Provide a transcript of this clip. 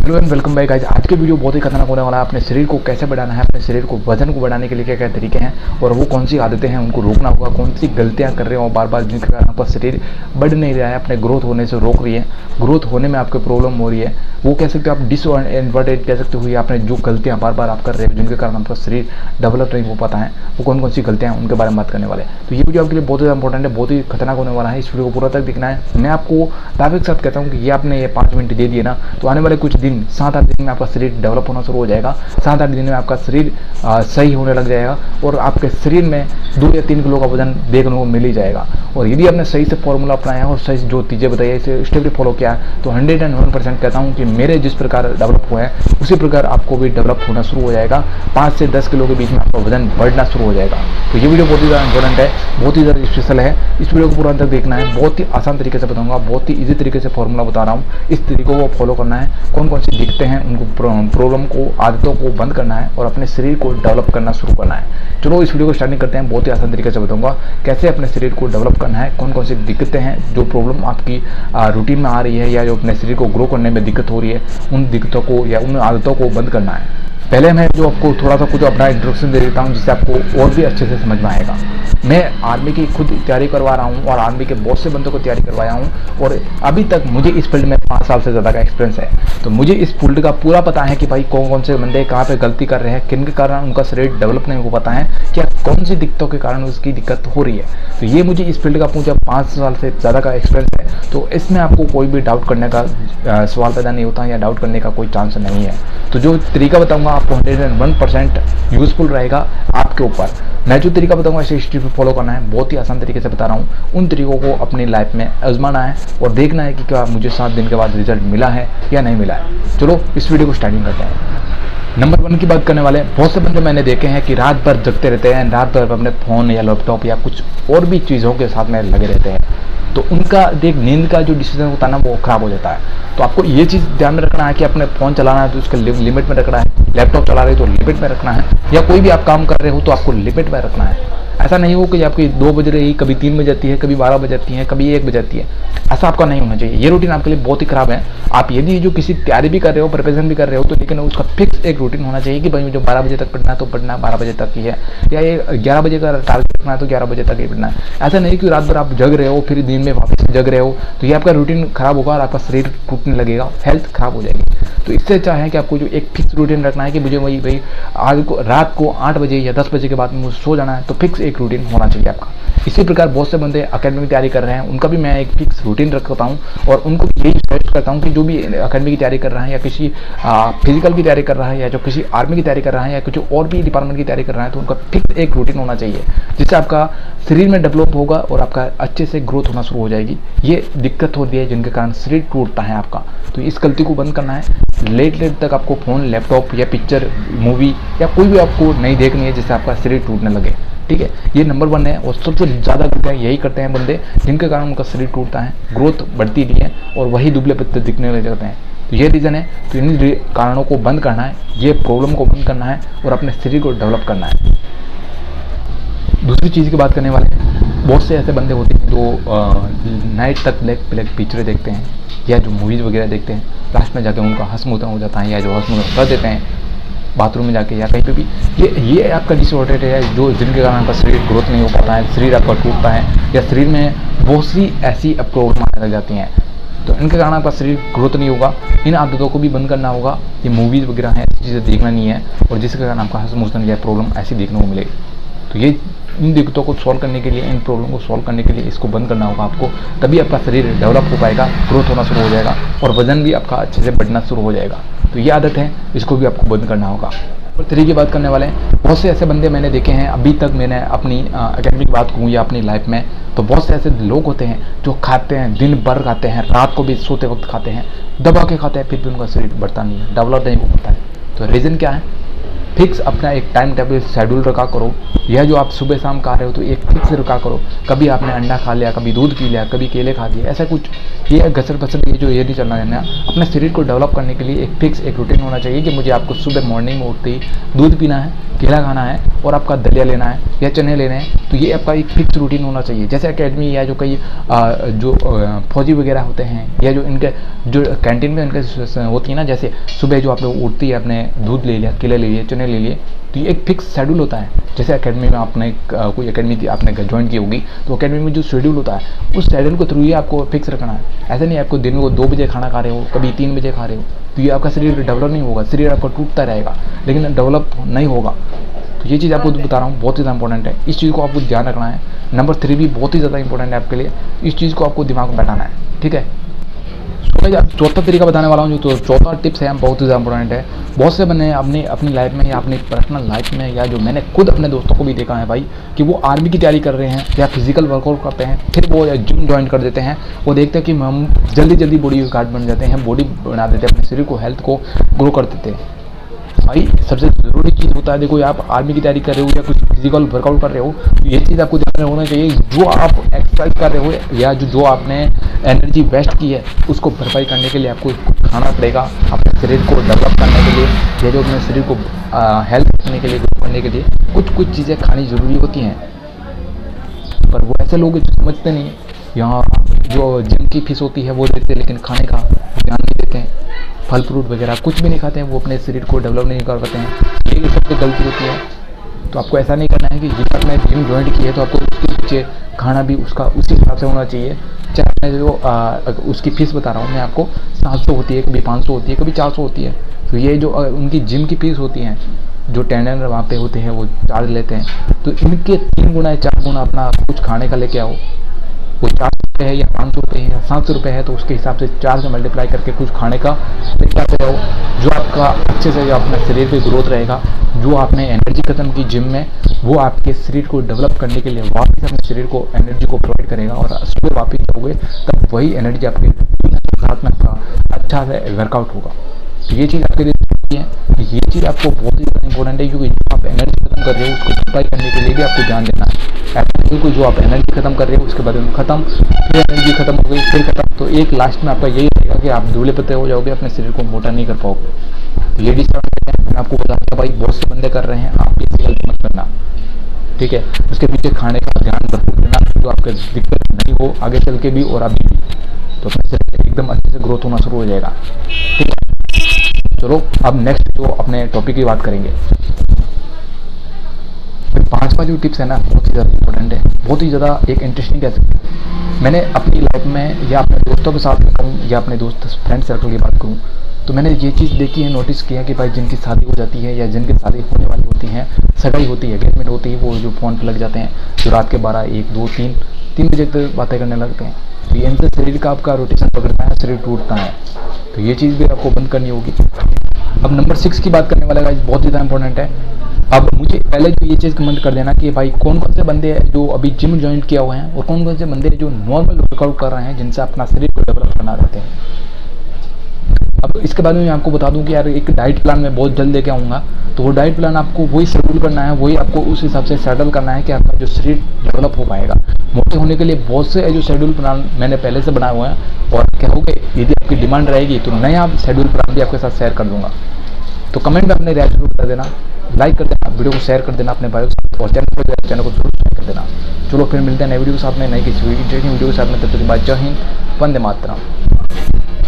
Hello and welcome back guys. आज के video बहुत ही खतरनाक होने वाला है। अपने शरीर को कैसे बढ़ाना है, अपने शरीर को वजन को बढ़ाने के लिए क्या क्या तरीके हैं और वो कौन सी आदतें हैं उनको रोकना होगा, कौन सी गलतियां कर रहे हो बार बार जिनके कारण आपका शरीर बढ़ नहीं रहा है, अपने ग्रोथ होने से रोक रही है, ग्रोथ होने में आपको प्रॉब्लम हो रही है, वो कह सकते हो आप डिसएडवांटेज कह सकते हो। या आपने जो गलतियाँ बार बार आप कर रहे हो जिनके कारण आपका शरीर डेवलप नहीं हो पाता है, वो कौन कौन सी गलतियाँ हैं उनके बारे में बात करने वाले हैं। तो ये वीडियो आपके लिए बहुत ज़्यादा इंपॉर्टेंट है, बहुत ही खतरनाक होने वाला है। इस वीडियो को पूरा तक देखना है। मैं आपको दावे के साथ कहता हूँ कि ये आपने ये 5 मिनट दे दिए ना, तो आने वाले कुछ दिन 7-8 दिन में आपका शरीर डेवलप होना शुरू हो जाएगा। 7-8 दिन में आपका शरीर सही होने लग जाएगा और आपके शरीर में 2 या 3 किलो का वजन देखने को मिल ही जाएगा। और यदि आपने सही से फॉर्मूला अपनाया है और सही जो चीज़ें बताई है इसे स्टेपली फॉलो किया है, तो 101% कहता हूँ कि मेरे जिस प्रकार डेवलप हुआ है उसी प्रकार आपको भी डेवलप होना शुरू हो जाएगा। 5 से 10 किलो के बीच में आपका वजन बढ़ना शुरू हो जाएगा। तो ये वीडियो बहुत ही ज़्यादा इंपॉर्टेंट है, बहुत ही ज़्यादा स्पेशल है। इस वीडियो को पूरा अंत तक देखना है। बहुत ही आसान तरीके से बताऊंगा, बहुत ही ईजी तरीके से फॉर्मूला बता रहा हूँ। इस तरीकों को फॉलो करना है। कौन कौन सी दिक्कतें हैं उनको, प्रॉब्लम को, आदतों को बंद करना है और अपने शरीर को डेवलप करना शुरू करना है। चलो इस वीडियो को स्टार्टिंग करते हैं। बहुत ही आसान तरीके से बताऊंगा कैसे अपने शरीर को डेवलप करना है, कौन कौन सी दिक्कतें हैं, जो प्रॉब्लम आपकी रूटीन में आ रही है या जो अपने शरीर को ग्रो करने में दिक्कत हो रही है, उन दिक्कतों को या उन आदतों को बंद करना है। पहले मैं जो आपको थोड़ा सा कुछ अपना इंट्रोडक्शन दे देता हूँ जिससे आपको और भी अच्छे से समझ में आएगा। मैं आर्मी की खुद तैयारी करवा रहा हूँ और आर्मी के बहुत से बंदों को तैयारी करवाया हूँ और अभी तक मुझे इस फील्ड में 5 साल से ज़्यादा का एक्सपीरियंस है। तो मुझे इस फील्ड का पूरा पता है कि भाई कौन कौन से बंदे कहाँ पे गलती कर रहे हैं, किन के कारण उनका शरीर डेवलप नहीं हो पाता है, क्या कौन सी दिक्कतों के कारण उसकी दिक्कत हो रही है। तो ये मुझे इस फील्ड का पूरा 5 साल से ज़्यादा का एक्सपीरियंस है। तो इसमें आपको कोई भी डाउट करने का सवाल पैदा नहीं होता या डाउट करने का कोई चांस नहीं है। तो जो तरीका बताऊँगा आपको 101% यूजफुल रहेगा आपके ऊपर। मैं जो तरीका बताऊंगा इसे स्टेप फॉलो करना है, बहुत ही आसान तरीके से बता रहा हूँ। उन तरीकों को अपनी लाइफ में आजमाना है और देखना है कि क्या मुझे 7 दिन के बाद रिजल्ट मिला है या नहीं मिला है। चलो इस वीडियो को स्टार्टिंग करते हैं। नंबर 1 की बात करने वाले, बहुत से बंदे मैंने देखे हैं कि रात भर जगते रहते हैं, रात भर अपने फ़ोन या लैपटॉप या कुछ और भी चीज़ों के साथ में लगे रहते हैं। तो उनका देख नींद का जो डिसीजन होता है ना वो ख़राब हो जाता है। तो आपको ये चीज़ ध्यान में रखना है कि अपने फ़ोन चलाना है तो उसके लिमिट में रखना है, लैपटॉप चला रहे हो तो लिमिट में रखना है, या कोई भी आप काम कर रहे हो तो आपको लिमिट में रखना है। ऐसा नहीं हो कि आपकी 2 बज रही, कभी 3 बज जाती है, कभी 12 बज जाती है, कभी 1 बज जाती है। ऐसा आपका नहीं होना चाहिए। ये रूटीन आपके लिए बहुत ही खराब है। आप यदि जो किसी तैयारी भी कर रहे हो, प्रिपरेशन भी कर रहे हो, तो लेकिन उसका फिक्स एक रूटीन होना चाहिए कि भाई मुझे 12 बजे तक पढ़ना है तो पढ़ना 12 बजे तक ही है, या ये 11 बजे का टारगेट रखना है तो 11 बजे तक ही पढ़ना है। ऐसा नहीं कि रात भर आप जग रहे हो फिर दिन में वापस जग रहे हो, तो ये आपका रूटीन खराब होगा और आपका शरीर टूटने लगेगा, हेल्थ खराब हो जाएगी। तो इससे अच्छा है कि आपको जो एक फिक्स रूटीन रखना है कि मुझे वही भाई आज को रात को 8 बजे या 10 बजे के बाद मुझे सो जाना है, तो फिक्स एक रूटीन होना चाहिए आपका। इसी प्रकार बहुत से बंदे अकेडमी की तैयारी कर रहे हैं, उनका भी मैं एक फिक्स रूटीन रखता हूँ और उनको यही सजेस्ट करता हूँ कि जो भी अकेडमी की तैयारी कर रहा है या किसी फिजिकल की तैयारी कर रहा है या जो किसी आर्मी की तैयारी कर रहा है या कुछ और भी डिपार्टमेंट की तैयारी कर रहा है, तो उनका फिक्स एक रूटीन होना चाहिए जिससे आपका शरीर में डेवलप होगा और आपका अच्छे से ग्रोथ होना शुरू हो जाएगी। ये दिक्कत होती है जिनके कारण शरीर टूटता है आपका, तो इस गलती को बंद करना है। लेट तक आपको फ़ोन, लैपटॉप या पिक्चर, मूवी या कोई भी आपको नहीं देखनी है जिससे आपका शरीर टूटने लगे। ठीक है, ये नंबर 1 है। और सबसे ज़्यादा गलतियाँ यही करते हैं बंदे जिनके कारण उनका शरीर टूटता है, ग्रोथ बढ़ती नहीं है और वही दुबले पत्ते दिखने लग जाते हैं। तो ये रीज़न है। तो इन कारणों को बंद करना है, ये प्रॉब्लम को बंद करना है और अपने शरीर को डेवलप करना है। दूसरी चीज़ की बात करने वाले हैं, बहुत से ऐसे बंदे होते हैं जो नाइट तक ब्लैक पिक्चरें देखते हैं या जो मूवीज़ वगैरह देखते हैं, लास्ट में जाके उनका हंसमुखता हो जाता है या जो हंसमुखता कर देते हैं बाथरूम में जाके या कहीं पे भी। ये आपका डिसऑर्डर है जो जिनके कारण आपका शरीर ग्रोथ नहीं हो पाता है, शरीर आपका टूटता है या शरीर में बहुत सी ऐसी प्रॉब्लम आने लग जाती हैं। तो इनके कारण आपका शरीर ग्रोथ नहीं होगा। इन आदतों को भी बंद करना होगा। ये मूवीज़ वगैरह हैं, ऐसी चीज़ें देखना नहीं है और जिसके कारण आपका हंसमुखता या प्रॉब्लम ऐसी देखने को मिलेगी। तो ये इन दिक्कतों को सॉल्व करने के लिए, इन प्रॉब्लम को सॉल्व करने के लिए इसको बंद करना होगा आपको, तभी आपका शरीर डेवलप हो पाएगा, ग्रोथ होना शुरू हो जाएगा और वजन भी आपका अच्छे से बढ़ना शुरू हो जाएगा। तो ये आदत है, इसको भी आपको बंद करना होगा। और तरीके की बात करने वाले हैं, बहुत से ऐसे बंदे मैंने देखे हैं अभी तक, मैंने अपनी अकेडमी की बात कहूँ या अपनी लाइफ में, तो बहुत से ऐसे लोग होते हैं जो खाते हैं, दिन भर खाते हैं, रात को भी सोते वक्त खाते हैं, दबा के खाते हैं, फिर भी उनका शरीर बढ़ता नहीं है, डेवलप नहीं हो पाता है। तो रीज़न क्या है? फिक्स अपना एक टाइम टेबल शेड्यूल रखा करो। यह जो आप सुबह शाम खा रहे हो तो एक फिक्स रखा करो। कभी आपने अंडा खा लिया, कभी दूध पी लिया, कभी केले खा लिए, ऐसा कुछ ये घसर पसर ये नहीं चलना है। अपने शरीर को डेवलप करने के लिए एक फिक्स एक रूटीन होना चाहिए कि मुझे आपको सुबह मॉर्निंग में उठते ही दूध पीना है, केला खाना है और आपका दलिया लेना है या चने लेने हैं तो ये आपका एक फिक्स रूटीन होना चाहिए। जैसे एकेडमी या जो कई जो फौजी वगैरह होते हैं, या जो इनके जो कैंटीन में इनके होती है ना, जैसे सुबह जो आप लोग उठती है, अपने दूध ले लिया, केले ले लिए, चने ले लिए, तो ये एक फिक्स शेड्यूल होता है। जैसे एकेडमी में आपने कोई एकेडमी आपने ज्वाइन की होगी, तो एकेडमी में जो शेड्यूल होता है, उस शेड्यूल के थ्रू ही आपको फिक्स रखना है। ऐसा नहीं आपको दिन को 2 बजे खाना खा रहे हो, कभी 3 बजे खा रहे हो, तो ये आपका शरीर डेवलप नहीं होगा, शरीर आपका टूटता रहेगा, लेकिन डेवलप नहीं होगा। तो ये चीज़ आपको बता रहा हूँ, बहुत ही ज़्यादा इंपॉर्टेंट है। इस चीज़ को आपको ध्यान रखना है। नंबर 3 भी बहुत ही ज़्यादा इंपॉर्टेंट है आपके लिए, इस चीज़ को आपको दिमाग में बैठाना है, ठीक है। चौथा तरीका बताने वाला हूँ, जो तो चौथा टिप्स है बहुत ही ज़्यादा इंपॉर्टेंट है। बहुत से बंदे अपनी लाइफ में या अपनी पर्सनल लाइफ में, या जो मैंने खुद अपने दोस्तों को भी देखा है भाई, कि वो आर्मी की तैयारी कर रहे हैं या फिजिकल वर्कआउट करते हैं, फिर वो जिम ज्वाइन कर देते हैं। वो देखते हैं कि हम जल्दी बॉडी गार्ड बन जाते हैं, बॉडी बना देते हैं, अपने शरीर को, हेल्थ को ग्रो कर देते हैं। भाई सबसे ज़रूरी चीज़ होता है, देखो आप आर्मी की तैयारी कर रहे हो या कुछ फिजिकल वर्कआउट कर रहे हो, तो ये चीज़ आपको ध्यान में होना चाहिए। जो आप एक्सरसाइज कर रहे हो या जो आपने एनर्जी वेस्ट की है, उसको भरपाई करने के लिए आपको खाना पड़ेगा। अपने शरीर को डेवलप करने के लिए या जो अपने शरीर को हेल्थ रखने के लिए, ग्रो करने के लिए कुछ चीज़ें खानी ज़रूरी होती हैं। पर वो ऐसे लोग जो समझते नहीं, यहाँ जो जिम की फीस होती है वो देते हैं, लेकिन खाने का ध्यान नहीं देते हैं, फल फ्रूट वगैरह कुछ भी नहीं खाते हैं, वो अपने शरीर को डेवलप नहीं कर पाते हैं। ये सबसे गलती होती है। तो आपको ऐसा नहीं करना है कि जिस आपने जिम ज्वाइन की है तो आपको उसके पीछे खाना भी उसका उसी हिसाब से होना चाहिए। चाहे मैं जो उसकी फीस बता रहा हूँ मैं आपको, 700 होती है, कभी 500 होती है, कभी 400 होती है। तो ये जो उनकी जिम की फीस होती है, जो ट्रेनर वहाँ पे होते हैं वो चार्ज लेते हैं, तो इनके 3 गुना या 4 गुना अपना कुछ खाने का लेके आओ। वो 400 रुपये है या 500 रुपये है या 700 रुपये है, तो उसके हिसाब से 4 से मल्टीप्लाई करके कुछ खाने का लेके आते रहो, जो आपका अच्छे से जो अपना शरीर पे ग्रोथ रहेगा। जो आपने एनर्जी खत्म की जिम में, वो आपके शरीर को डेवलप करने के लिए वापस अपने शरीर को एनर्जी को प्रोवाइड करेगा, और सुबह वापस जाओगे तब वही एनर्जी आपके साथ में आपका अच्छा से वर्कआउट होगा। तो ये चीज़ आपके लिए है, ये चीज़ आपको बहुत ही ज़्यादा इंपॉर्टेंट है, क्योंकि आप एनर्जी खत्म कर रहे हो उसको सप्लाई करने के लिए भी आपको ध्यान देना है। ऐसा नहीं कि जो आप एनर्जी खत्म कर रहे हो उसके बाद खत्म, फिर एनर्जी खत्म हो गई, फिर खत्म, तो एक लास्ट में आपका यही रहेगा कि आप दुबले पतले हो जाओगे, अपने शरीर को मोटा नहीं कर पाओगे। तो ये भी मैंने आपको बता दिया भाई, बहुत से बंदे कर रहे हैं, आप ये गलती मत करना, ठीक है। उसके पीछे खाने का ध्यान भरपूर देना, जो आपका दिक्कत नहीं हो आगे चल के भी और अभी भी, तो अपने शरीर एकदम अच्छे से ग्रोथ होना शुरू हो जाएगा, ठीक है। चलो अब नेक्स्ट जो अपने टॉपिक की बात करेंगे। 5वां जो टिप्स है ना, बहुत ही ज़्यादा इंपॉर्टेंट है, बहुत ही ज़्यादा एक इंटरेस्टिंग कह सकते हैं। मैंने अपनी लाइफ में या अपने दोस्तों के साथ कहूँ या अपने दोस्त फ्रेंड सर्कल की बात करूँ, तो मैंने ये चीज़ देखी है, नोटिस किया कि भाई जिनकी शादी हो जाती है या जिनकी शादी होने वाली होती है, सगाई होती है, एंगेजमेंट होती है, वो जो फ़ोन पर लग जाते हैं, जो रात के 12, 1, 2, 3 बजे तक बातें करने लगते हैं। तो ये इनसे शरीर का आपका रोटेशन पकड़ता है, शरीर टूटता है, तो ये चीज़ भी आपको बंद करनी होगी। अब नंबर 6 की बात करने वाला गाइस, बहुत ही ज़्यादा इंपॉर्टेंट है। अब मुझे पहले जो ये चीज़ कमेंट कर देना कि भाई कौन कौन से बंदे हैं जो अभी जिम ज्वाइन किया हुए हैं, और कौन कौन से बंदे हैं जो नॉर्मल वर्कआउट कर रहे हैं, जिनसे अपना शरीर को डेवलप करना चाहते हैं। अब इसके बाद में मैं आपको बता दूं कि यार एक डाइट प्लान मैं बहुत जल्द लेके आऊँगा, तो वो डाइट प्लान आपको वही शेड्यूल करना है, वही आपको उस हिसाब से सेटल करना है कि आपका जो शरीर डेवलप हो पाएगा। मोटे होने के लिए बहुत से जो शेड्यूल प्लान मैंने पहले से बनाए हुए हैं, और कहोगे यदि आपकी डिमांड रहेगी तो नया शेड्यूल प्लान भी आपके साथ शेयर कर दूंगा। तो कमेंट में अपने राय जरूर कर देना, लाइक कर देना, वीडियो को शेयर कर देना अपने भाइयों के साथ, और चैनल को जरूर सब्सक्राइब कर देना। चलो फिर मिलते हैं नए वीडियो के साथ में, नई किसी वीडियो के साथ में। तब तक के बाद जय हिंद, वंदे मातरम।